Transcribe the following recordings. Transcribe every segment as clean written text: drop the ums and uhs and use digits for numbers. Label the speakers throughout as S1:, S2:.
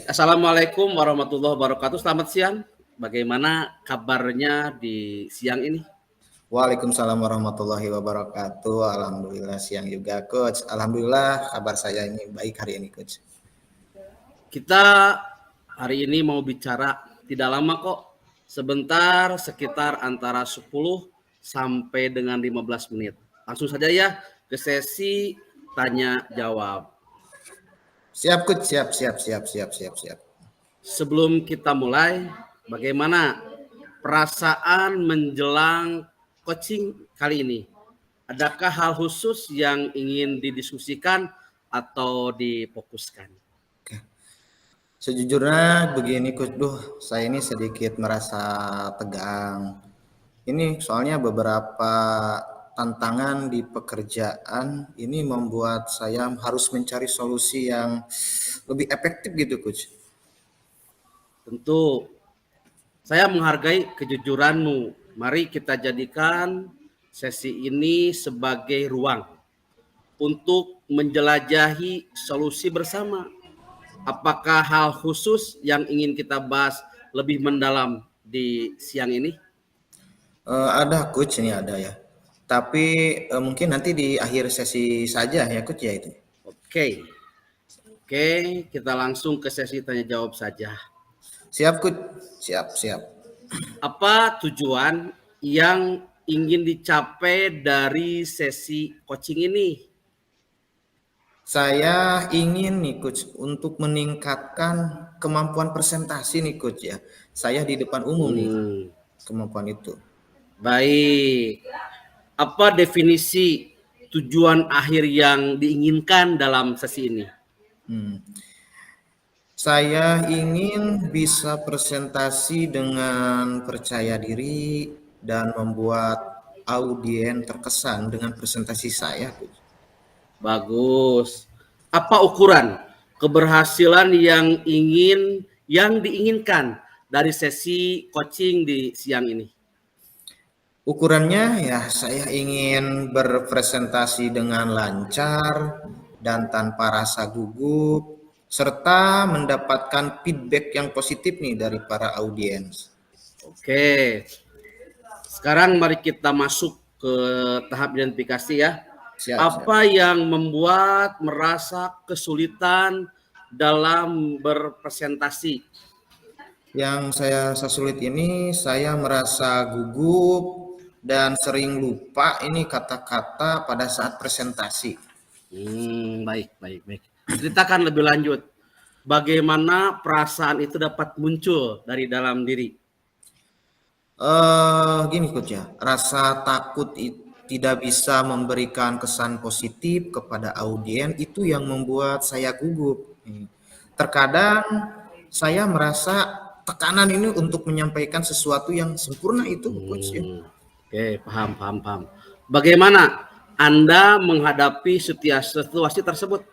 S1: Assalamualaikum warahmatullahi wabarakatuh. Selamat siang. Bagaimana kabarnya di siang ini?
S2: Waalaikumsalam warahmatullahi wabarakatuh. Alhamdulillah siang juga, Coach. Alhamdulillah kabar saya ini baik hari ini, Coach.
S1: Kita hari ini mau bicara tidak lama kok. Sebentar, sekitar antara 10 sampai dengan 15 menit. Langsung saja ya ke sesi tanya jawab.
S2: Siap, Coach. Siap.
S1: Sebelum kita mulai, bagaimana perasaan menjelang coaching kali ini? Adakah hal khusus yang ingin didiskusikan atau difokuskan?
S2: Sejujurnya begini, Coach. Saya ini sedikit merasa tegang. Ini soalnya beberapa tantangan di pekerjaan ini membuat saya harus mencari solusi yang lebih efektif gitu, Coach.
S1: Tentu saya menghargai kejujuranmu. Mari kita jadikan sesi ini sebagai ruang untuk menjelajahi solusi bersama. Apakah hal khusus yang ingin kita bahas lebih mendalam di siang ini?
S2: Ada, Coach, ini ada ya. Tapi mungkin nanti di akhir sesi saja ya, Coach, ya itu.
S1: Oke, kita langsung ke sesi tanya jawab saja.
S2: Siap, Coach. Siap.
S1: Apa tujuan yang ingin dicapai dari sesi coaching ini?
S2: Saya ingin nih, Coach, untuk meningkatkan kemampuan presentasi nih, Coach, ya. Saya di depan umum nih, kemampuan itu.
S1: Baik. Apa definisi tujuan akhir yang diinginkan dalam sesi ini?
S2: Saya ingin bisa presentasi dengan percaya diri dan membuat audiens terkesan dengan presentasi saya, Coach.
S1: Bagus. Apa ukuran keberhasilan yang diinginkan dari sesi coaching di siang ini?
S2: Ukurannya ya saya ingin berpresentasi dengan lancar dan tanpa rasa gugup serta mendapatkan feedback yang positif nih dari para audiens.
S1: Oke. Sekarang mari kita masuk ke tahap identifikasi ya. Apa yang membuat merasa kesulitan dalam berpresentasi?
S2: Yang saya sulit ini saya merasa gugup dan sering lupa ini kata-kata pada saat presentasi.
S1: Baik. Ceritakan lebih lanjut. Bagaimana perasaan itu dapat muncul dari dalam diri?
S2: Gini, Coach, ya, rasa takut tidak bisa memberikan kesan positif kepada audiens itu yang membuat saya gugup. Terkadang saya merasa tekanan ini untuk menyampaikan sesuatu yang sempurna itu, Coach, ya.
S1: Oke, paham. Bagaimana Anda menghadapi situasi tersebut?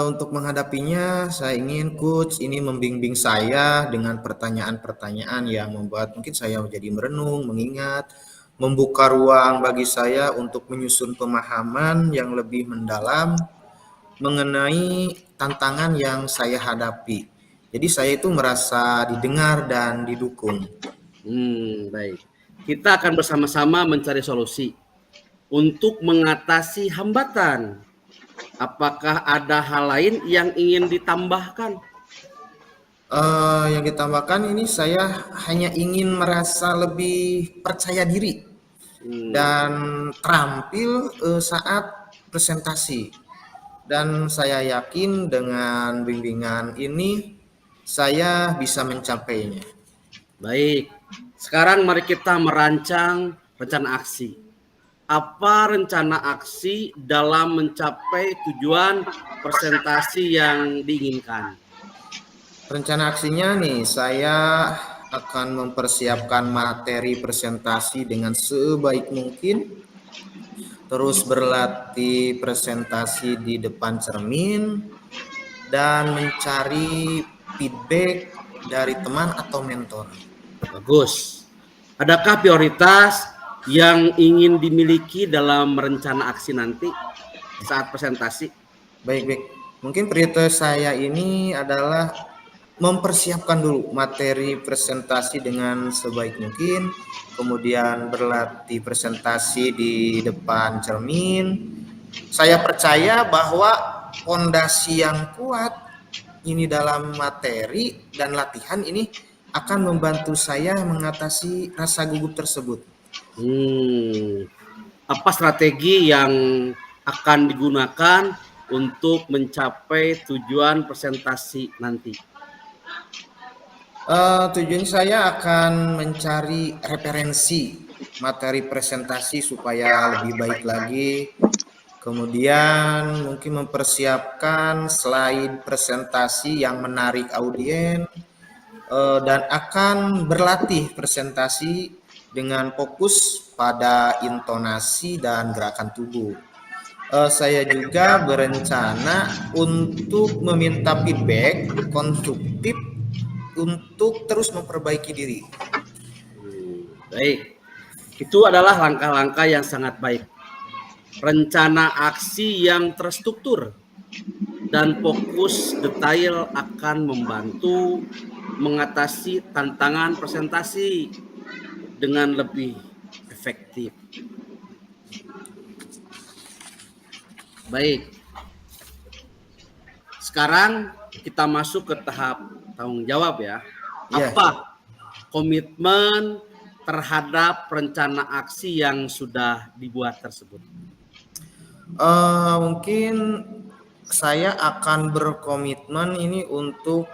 S2: Untuk menghadapinya, saya ingin Coach ini membimbing saya dengan pertanyaan-pertanyaan yang membuat mungkin saya menjadi merenung, mengingat, membuka ruang bagi saya untuk menyusun pemahaman yang lebih mendalam mengenai tantangan yang saya hadapi. Jadi saya itu merasa didengar dan didukung.
S1: Baik. Kita akan bersama-sama mencari solusi untuk mengatasi hambatan. Apakah ada hal lain yang ingin ditambahkan?
S2: Yang ditambahkan ini saya hanya ingin merasa lebih percaya diri dan terampil saat presentasi. Dan saya yakin dengan bimbingan ini saya bisa mencapainya.
S1: Baik. Sekarang mari kita merancang rencana aksi. Apa rencana aksi dalam mencapai tujuan presentasi yang diinginkan?
S2: Rencana aksinya nih, saya akan mempersiapkan materi presentasi dengan sebaik mungkin, terus berlatih presentasi di depan cermin, dan mencari feedback dari teman atau mentor.
S1: Bagus. Adakah prioritas yang ingin dimiliki dalam rencana aksi nanti saat presentasi?
S2: Baik. Mungkin prioritas saya ini adalah mempersiapkan dulu materi presentasi dengan sebaik mungkin, kemudian berlatih presentasi di depan cermin. Saya percaya bahwa fondasi yang kuat ini dalam materi dan latihan ini akan membantu saya mengatasi rasa gugup tersebut.
S1: Apa strategi yang akan digunakan untuk mencapai tujuan presentasi nanti?
S2: Tujuan saya akan mencari referensi materi presentasi supaya lebih baik lagi. Kemudian mungkin mempersiapkan slide presentasi yang menarik audiens, dan akan berlatih presentasi dengan fokus pada intonasi dan gerakan tubuh. Saya juga berencana untuk meminta feedback konstruktif untuk terus memperbaiki diri.
S1: Baik, itu adalah langkah-langkah yang sangat baik. Rencana aksi yang terstruktur dan fokus detail akan membantu mengatasi tantangan presentasi dengan lebih efektif. Baik, sekarang kita masuk ke tahap tanggung jawab ya.
S2: Ya.
S1: Apa komitmen terhadap rencana aksi yang sudah dibuat tersebut?
S2: Mungkin saya akan berkomitmen ini untuk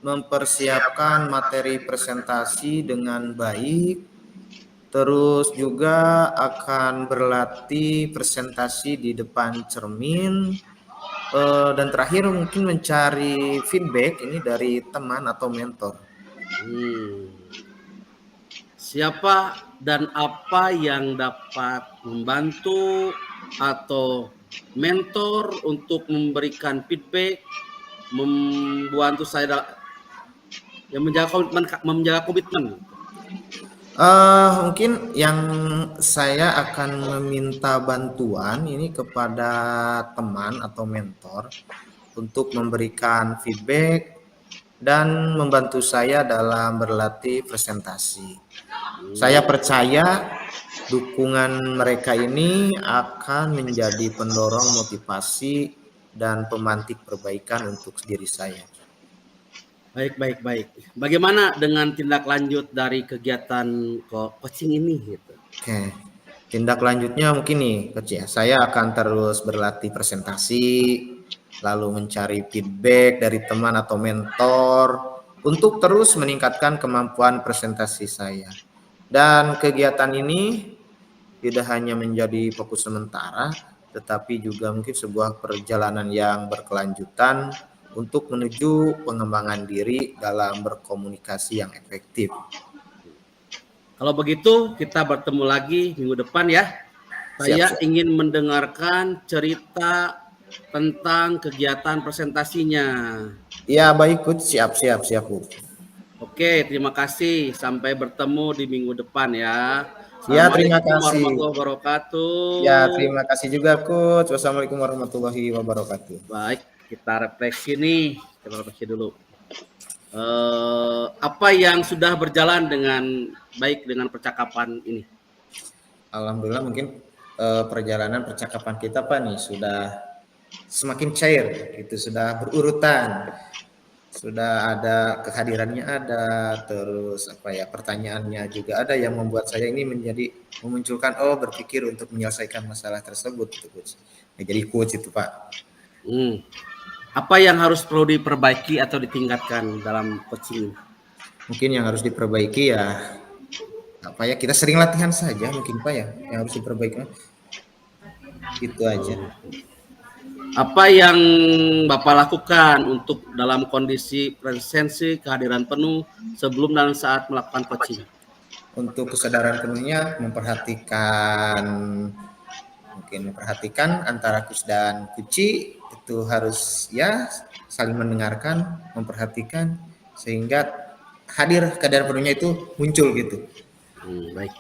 S2: mempersiapkan materi presentasi dengan baik, terus juga akan berlatih presentasi di depan cermin, dan terakhir mungkin mencari feedback ini dari teman atau mentor.
S1: Siapa dan apa yang dapat membantu atau mentor untuk memberikan feedback, membantu saya yang menjaga komitmen.
S2: Mungkin yang saya akan meminta bantuan ini kepada teman atau mentor untuk memberikan feedback dan membantu saya dalam berlatih presentasi. Saya percaya dukungan mereka ini akan menjadi pendorong motivasi dan pemantik perbaikan untuk diri saya.
S1: Baik. Bagaimana dengan tindak lanjut dari kegiatan coaching ini? Gitu?
S2: Oke, tindak lanjutnya mungkin nih, Coach ya. Saya akan terus berlatih presentasi, lalu mencari feedback dari teman atau mentor untuk terus meningkatkan kemampuan presentasi saya. Dan kegiatan ini tidak hanya menjadi fokus sementara, tetapi juga mungkin sebuah perjalanan yang berkelanjutan untuk menuju pengembangan diri dalam berkomunikasi yang efektif.
S1: Kalau begitu kita bertemu lagi minggu depan ya. Saya
S2: Siap.
S1: ingin mendengarkan cerita tentang kegiatan presentasinya.
S2: Ya baik, Coach. Siap. Coach.
S1: Oke, terima kasih. Sampai bertemu di minggu depan ya.
S2: Ya, terima
S1: Assalamualaikum
S2: kasih.
S1: warahmatullahi wabarakatuh.
S2: Ya, terima kasih juga, Coach. Wassalamualaikum warahmatullahi wabarakatuh.
S1: Baik, kita refleksi nih. Kita refleksi dulu. Apa yang sudah berjalan dengan baik dengan percakapan ini?
S2: Alhamdulillah mungkin perjalanan percakapan kita Pak nih sudah semakin cair, itu sudah berurutan, sudah ada kehadirannya ada, terus apa ya pertanyaannya juga ada yang membuat saya ini menjadi memunculkan berpikir untuk menyelesaikan masalah tersebut, gitu, Coach. Nah, jadi Coach itu Pak.
S1: Apa yang harus perlu diperbaiki atau ditingkatkan dalam coaching?
S2: Mungkin yang harus diperbaiki ya apa ya kita sering latihan saja mungkin Pak ya yang harus diperbaiki itu aja.
S1: Apa yang Bapak lakukan untuk dalam kondisi presensi kehadiran penuh sebelum dan saat melakukan coaching?
S2: Untuk kesadaran penuhnya memperhatikan antara coach dan coachee itu harus ya saling mendengarkan, memperhatikan sehingga hadir kesadaran penuhnya itu muncul gitu.
S1: Baik.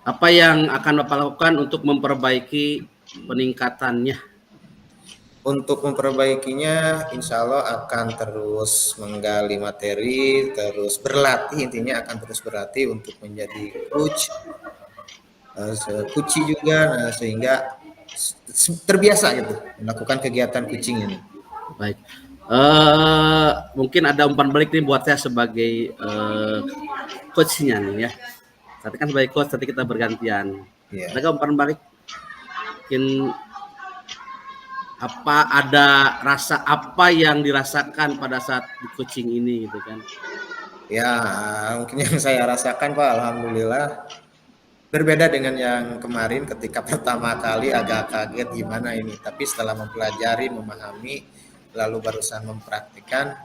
S1: Apa yang akan Bapak lakukan untuk memperbaiki peningkatannya?
S2: Untuk memperbaikinya, insya Allah akan terus menggali materi, terus berlatih, intinya akan terus berlatih untuk menjadi coach, coaching juga, nah, sehingga terbiasa gitu melakukan kegiatan coaching ini.
S1: Baik. Mungkin ada umpan balik nih buat saya sebagai coachnya nih ya. Tadi kan sebagai coach, tadi kita bergantian.
S2: Ya.
S1: Ada umpan balik? Mungkin apa ada rasa apa yang dirasakan pada saat di coaching ini gitu kan?
S2: Ya, mungkin yang saya rasakan Pak, alhamdulillah berbeda dengan yang kemarin ketika pertama kali agak kaget gimana ini. Tapi setelah mempelajari, memahami, lalu barusan mempraktikkan,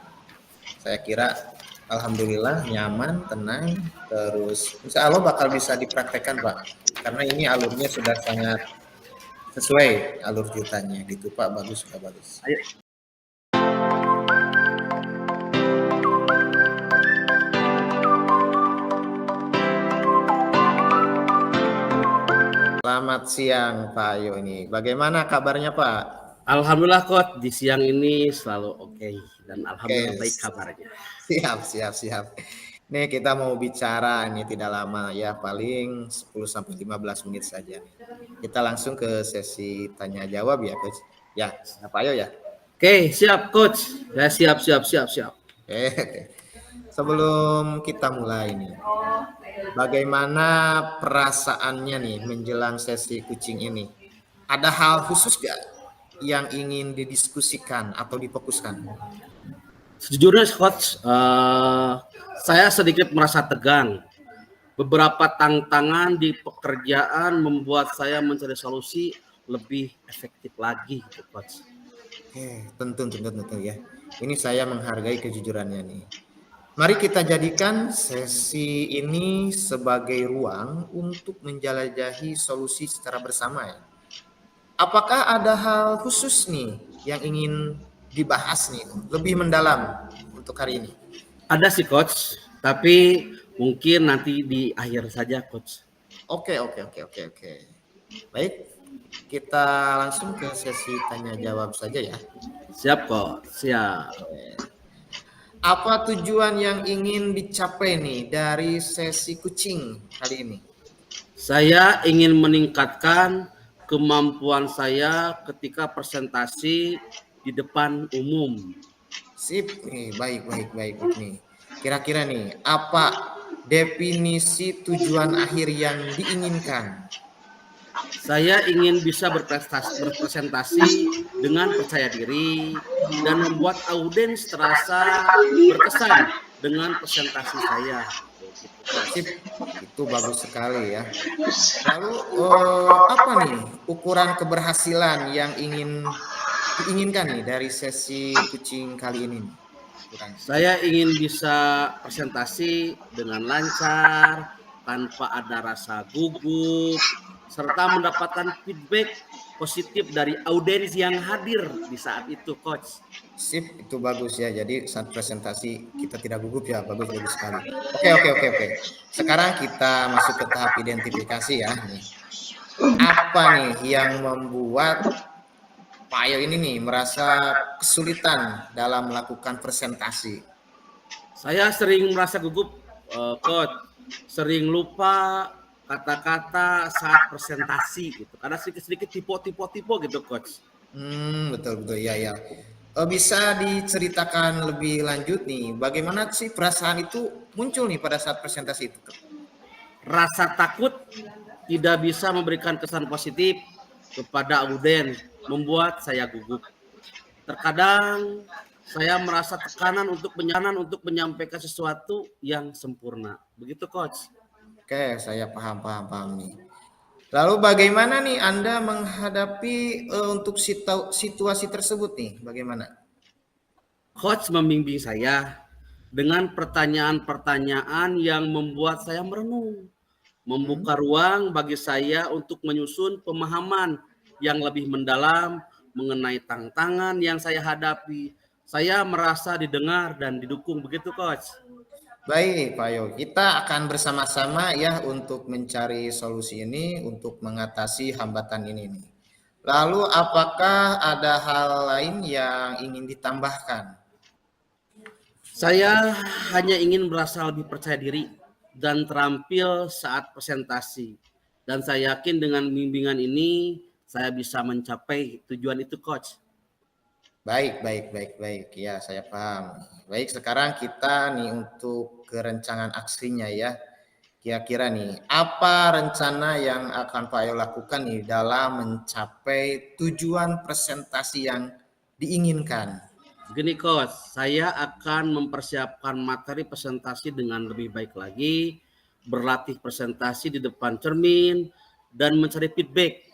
S2: saya kira alhamdulillah nyaman, tenang, terus insya Allah bakal bisa dipraktekkan Pak. Karena ini alurnya sudah sangat sesuai alur ceritanya gitu Pak, bagus, sudah bagus.
S1: Ayo.
S2: Selamat siang Pak Ayo ini. Bagaimana kabarnya Pak?
S1: Alhamdulillah coach, di siang ini selalu oke dan alhamdulillah
S2: Oke,
S1: baik kabarnya.
S2: siap. Nih kita mau bicara ini tidak lama ya, paling 10 sampai 15 menit saja. Kita langsung ke sesi tanya jawab ya, Coach. Ya, Pak Ayo ya.
S1: Oke, siap coach. Ya siap.
S2: Oke. Sebelum kita mulai nih, bagaimana perasaannya nih menjelang sesi coaching ini? Ada hal khusus gak yang ingin didiskusikan atau difokuskan?
S1: Sejujurnya coach, saya sedikit merasa tegang. Beberapa tantangan di pekerjaan membuat saya mencari solusi lebih efektif lagi, gitu, coach.
S2: Oke, tentu ya. Ini saya menghargai kejujurannya nih. Mari kita jadikan sesi ini sebagai ruang untuk menjelajahi solusi secara bersama ya. Apakah ada hal khusus nih yang ingin dibahas nih lebih mendalam untuk hari ini?
S1: Ada sih coach, tapi mungkin nanti di akhir saja coach.
S2: Oke. Baik, kita langsung ke sesi tanya jawab saja ya.
S1: Siap coach, siap.
S2: Apa tujuan yang ingin dicapai nih dari sesi coaching kali ini?
S1: Saya ingin meningkatkan kemampuan saya ketika presentasi di depan umum.
S2: Sip nih, baik nih. Kira-kira nih, apa definisi tujuan akhir yang diinginkan?
S1: Saya ingin bisa berpresentasi dengan percaya diri dan membuat audiens terasa berkesan dengan presentasi saya.
S2: Sip, itu bagus sekali ya. Lalu apa nih ukuran keberhasilan yang diinginkan nih dari sesi coaching kali ini?
S1: Saya ingin bisa presentasi dengan lancar, tanpa ada rasa gugup, serta mendapatkan feedback positif dari audiens yang hadir di saat itu, coach.
S2: Sip, itu bagus ya. Jadi saat presentasi kita tidak gugup ya, bagus sekali. Oke. Sekarang kita masuk ke tahap identifikasi ya. Nih. Apa nih yang membuat Pak Ayo ini nih merasa kesulitan dalam melakukan presentasi?
S1: Saya sering merasa gugup, coach. Sering lupa kata-kata saat presentasi gitu. Karena sedikit-sedikit tipe gitu, coach.
S2: Betul ya. Bisa diceritakan lebih lanjut nih, bagaimana sih perasaan itu muncul nih pada saat presentasi itu?
S1: Rasa takut tidak bisa memberikan kesan positif kepada audiens, membuat saya gugup. Terkadang saya merasa tekanan untuk menyampaikan sesuatu yang sempurna. Begitu, coach.
S2: Oke, saya paham nih. Lalu bagaimana nih Anda menghadapi untuk situasi tersebut nih? Bagaimana?
S1: Coach membimbing saya dengan pertanyaan-pertanyaan yang membuat saya merenung, membuka ruang bagi saya untuk menyusun pemahaman yang lebih mendalam mengenai tantangan yang saya hadapi. Saya merasa didengar dan didukung, begitu coach.
S2: Baik Pak Yo, kita akan bersama-sama ya untuk mencari solusi ini untuk mengatasi hambatan ini nih. Lalu apakah ada hal lain yang ingin ditambahkan?
S1: Saya hanya ingin merasa lebih percaya diri dan terampil saat presentasi. Dan saya yakin dengan bimbingan ini saya bisa mencapai tujuan itu, Coach.
S2: Baik. Ya, saya paham. Baik, sekarang kita nih untuk kerencangan aksinya ya. Kira-kira nih, apa rencana yang akan Pak Ayo lakukan nih dalam mencapai tujuan presentasi yang diinginkan?
S1: Begini, Coach, saya akan mempersiapkan materi presentasi dengan lebih baik lagi, berlatih presentasi di depan cermin, dan mencari feedback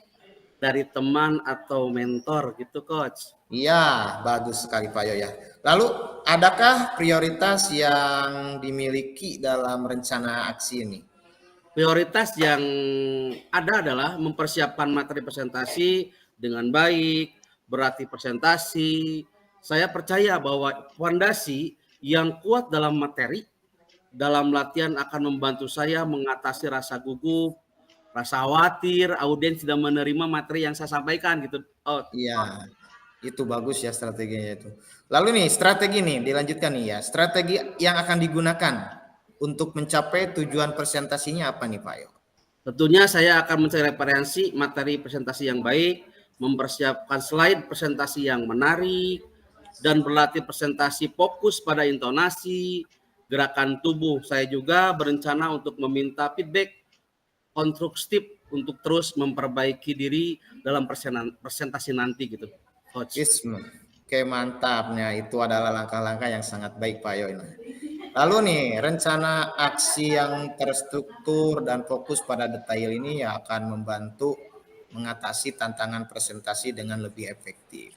S1: dari teman atau mentor gitu, Coach.
S2: Iya, bagus sekali Pak Yo ya. Lalu, adakah prioritas yang dimiliki dalam rencana aksi ini?
S1: Prioritas yang ada adalah mempersiapkan materi presentasi dengan baik, berarti presentasi. Saya percaya bahwa fondasi yang kuat dalam materi, dalam latihan akan membantu saya mengatasi rasa gugup, rasa khawatir, audiens tidak menerima materi yang saya sampaikan gitu. Oh,
S2: Iya, itu bagus ya strateginya itu. Lalu nih, strategi nih, dilanjutkan nih ya. Strategi yang akan digunakan untuk mencapai tujuan presentasinya apa nih Pak Yo?
S1: tentunya saya akan mencari referensi materi presentasi yang baik, mempersiapkan slide presentasi yang menarik, dan berlatih presentasi fokus pada intonasi, gerakan tubuh. Saya juga berencana untuk meminta feedback konstruktif untuk terus memperbaiki diri dalam presentasi nanti gitu, Coach.
S2: Isme. Oke, mantapnya. Itu adalah langkah-langkah yang sangat baik Pak Yo. Lalu nih, rencana aksi yang terstruktur dan fokus pada detail ini ya akan membantu mengatasi tantangan presentasi dengan lebih efektif.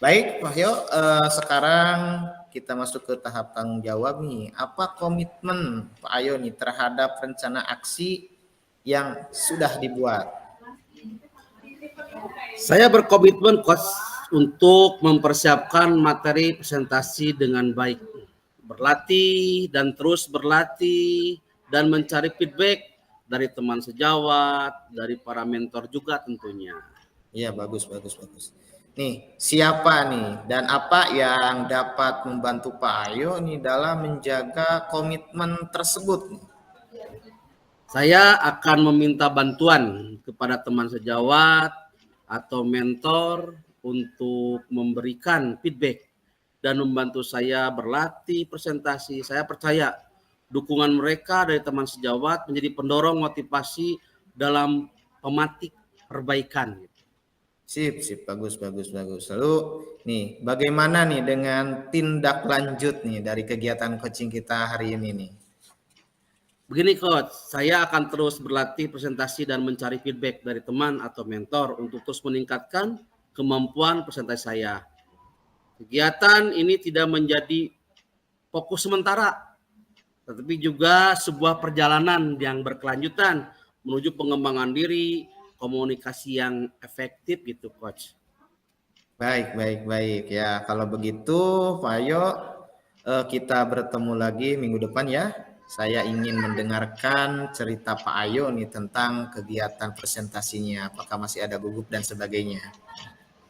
S2: Baik, Pak Yo, sekarang kita masuk ke tahap tanggung jawab nih. Apa komitmen Pak Ayo nih terhadap rencana aksi yang sudah dibuat?
S1: Saya berkomitmen, Coach, untuk mempersiapkan materi presentasi dengan baik. Berlatih dan terus berlatih dan mencari feedback dari teman sejawat, dari para mentor juga tentunya.
S2: Iya, bagus. Nih, siapa nih dan apa yang dapat membantu Pak Ayo nih dalam menjaga komitmen tersebut?
S1: Saya akan meminta bantuan kepada teman sejawat atau mentor untuk memberikan feedback dan membantu saya berlatih presentasi. Saya percaya dukungan mereka dari teman sejawat menjadi pendorong motivasi dalam pematik perbaikan.
S2: Sip, bagus. Lalu nih, bagaimana nih dengan tindak lanjut nih dari kegiatan coaching kita hari ini nih?
S1: Begini, Coach, saya akan terus berlatih presentasi dan mencari feedback dari teman atau mentor untuk terus meningkatkan kemampuan presentasi saya. Kegiatan ini tidak menjadi fokus sementara, tetapi juga sebuah perjalanan yang berkelanjutan menuju pengembangan diri, komunikasi yang efektif gitu, Coach.
S2: Baik. Ya, kalau begitu Pak Ayo, kita bertemu lagi minggu depan ya. Saya ingin mendengarkan cerita Pak Ayo nih tentang kegiatan presentasinya. Apakah masih ada gugup dan sebagainya.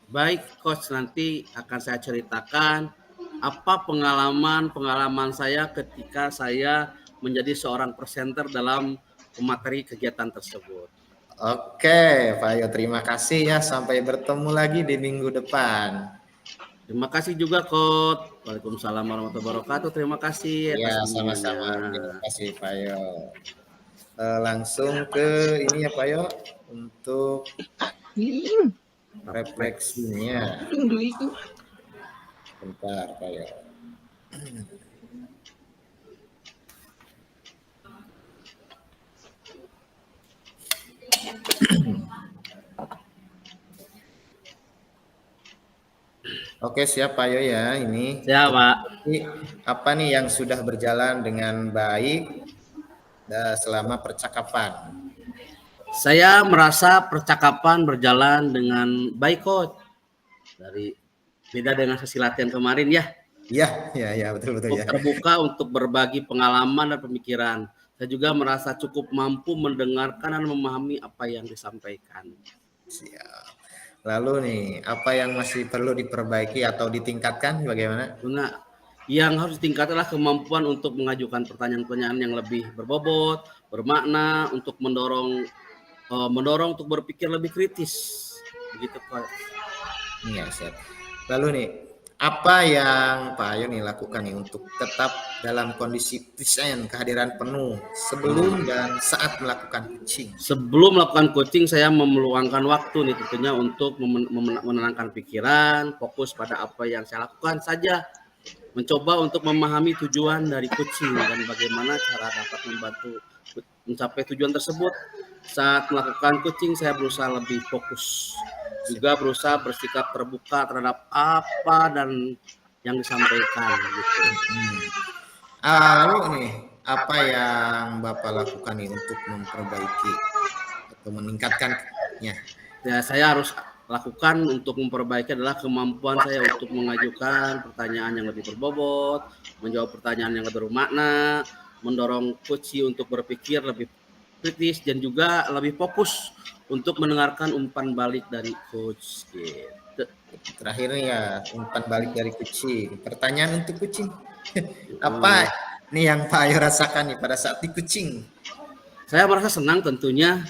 S1: Baik, Coach, nanti akan saya ceritakan apa pengalaman saya ketika saya menjadi seorang presenter dalam materi kegiatan tersebut.
S2: Oke, Pak Ayo, terima kasih ya. Sampai bertemu lagi di minggu depan.
S1: Terima kasih juga, Coach. Waalaikumsalam warahmatullahi wabarakatuh. Terima kasih
S2: Ya,
S1: atas bimbingannya.
S2: sama-sama. Terima kasih, Pak Ayo. Langsung ke ini ya, Pak Ayo, untuk refleksinya. Bentar, Pak Ayo. Oke, siap Pak Yo ya. Ini
S1: Siap, Pak.
S2: apa nih yang sudah berjalan dengan baik selama percakapan?
S1: Saya merasa percakapan berjalan dengan baik, Coach. Beda dengan sesi latihan kemarin ya.
S2: Iya, betul ya.
S1: Terbuka untuk berbagi pengalaman dan pemikiran. Saya juga merasa cukup mampu mendengarkan dan memahami apa yang disampaikan.
S2: Siap. Lalu nih, apa yang masih perlu diperbaiki atau ditingkatkan bagaimana?
S1: Nah, yang harus ditingkatkan adalah kemampuan untuk mengajukan pertanyaan-pertanyaan yang lebih berbobot, bermakna, untuk mendorong untuk berpikir lebih kritis. Begitu, Pak.
S2: Iya, siap. Lalu nih, apa yang Pak Ayo nih lakukan nih untuk tetap dalam kondisi present, kehadiran penuh sebelum dan saat melakukan coaching?
S1: Sebelum melakukan coaching, saya meluangkan waktu nih tentunya untuk menenangkan pikiran, fokus pada apa yang saya lakukan saja, mencoba untuk memahami tujuan dari coaching dan bagaimana cara dapat membantu mencapai tujuan tersebut. Saat melakukan coaching, saya berusaha lebih fokus, juga berusaha bersikap terbuka terhadap apa dan yang disampaikan gitu.
S2: Lalu nih, apa yang Bapak lakukan nih untuk memperbaiki atau meningkatkannya?
S1: Ya, saya harus lakukan untuk memperbaiki adalah kemampuan saya untuk mengajukan pertanyaan yang lebih berbobot, menjawab pertanyaan yang lebih bermakna, mendorong coach untuk berpikir lebih kritis dan juga lebih fokus untuk mendengarkan umpan balik dari coach gitu.
S2: Terakhir nih ya, umpan balik dari kucing. Pertanyaan untuk kucing.
S1: Hmm.
S2: Apa nih yang Pak Ayo rasakan nih pada saat di kucing?
S1: Saya merasa senang tentunya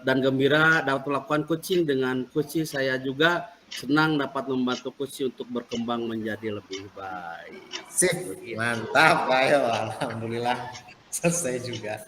S1: dan gembira dapat melakukan coaching dengan coach. Saya juga senang dapat membantu coach untuk berkembang menjadi lebih baik.
S2: Sip,
S1: Begitu.
S2: mantap Pak Ayo. Alhamdulillah selesai juga.